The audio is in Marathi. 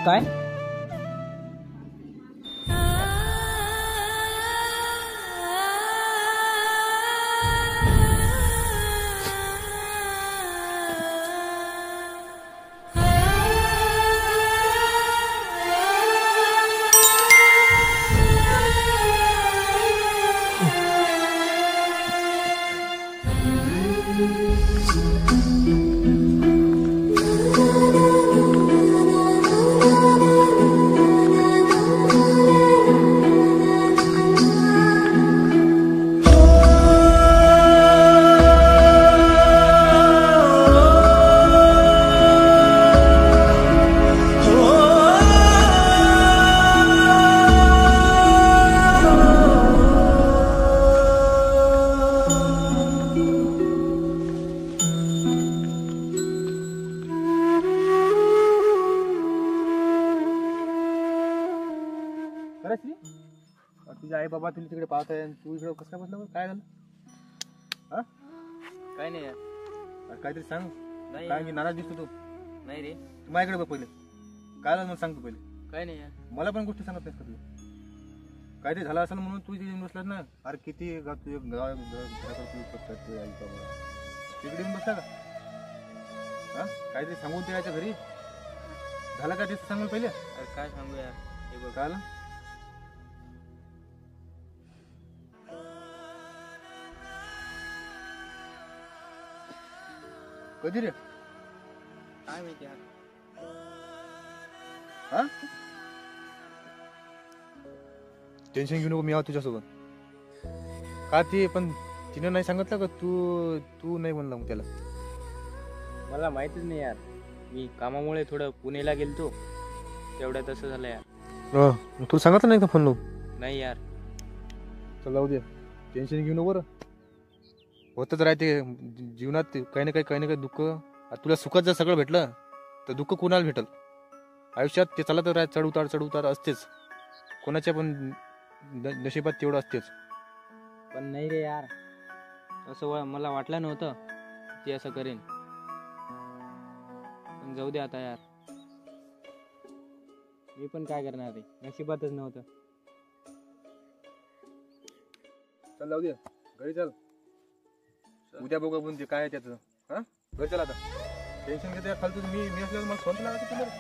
काय? तुझे आई बाबा तुला तिकडे पाहत आहे तू इकडे कसं काय बसला? काय झालं? हा काय नाही यार. काहीतरी सांग. नाही काय मी नाराज दिसतो तू? नाही रे. तू माझ्याकडे बघ पहिले. काय झालं मला सांग तू पहिले. काय नाही यार. मला पण गोष्टी सांगत नाहीस का तुला? काहीतरी झालं असेल म्हणून तू इथे बसलास ना. अरे किती तुझे आई बाबा तिकडे येऊन बसला का? हा काहीतरी सांगून ते यायच्या घरी झालं का ते सांग मला पहिले. अरे काय सांगू यार. हे बघ काय कधी रे? काय माहिती यार. हा टेन्शन घेऊ नको मी आहो तुझ्यासोबत. का ते पण तिने नाही सांगितलं का तू नाही म्हणला मग त्याला? मला माहितीच नाही यार. मी कामामुळे थोडं पुणेला गेलतो तेवढ्या तसं झालं यार. मग तुला सांगितलं नाही का फोन लावून? नाही यार. चल जाऊ दे टेन्शन घेऊ नको बरं. होतच राहते जीवनात काही ना काही दुःख. तुला सुखात जर सगळं भेटलं तर दुःख कोणाला भेटल? आयुष्यात ते चालत राहत चढ उतार असतेच. कोणाच्या पण नशिबात तेवढं असतेच. पण नाही रे यार. असं मला वाटलं नव्हतं ते असं करेन. पण जाऊ दे आता यार. मी पण काय करणार रे. नशिबातच नव्हतं. चल जाऊ दे घरी चल. उद्या बघू आपण ते काय आहे त्याचं. हा घरी चल आता. टेन्शन घेते खालतून मी असल्यावर मला फोन लागत तुम्हाला.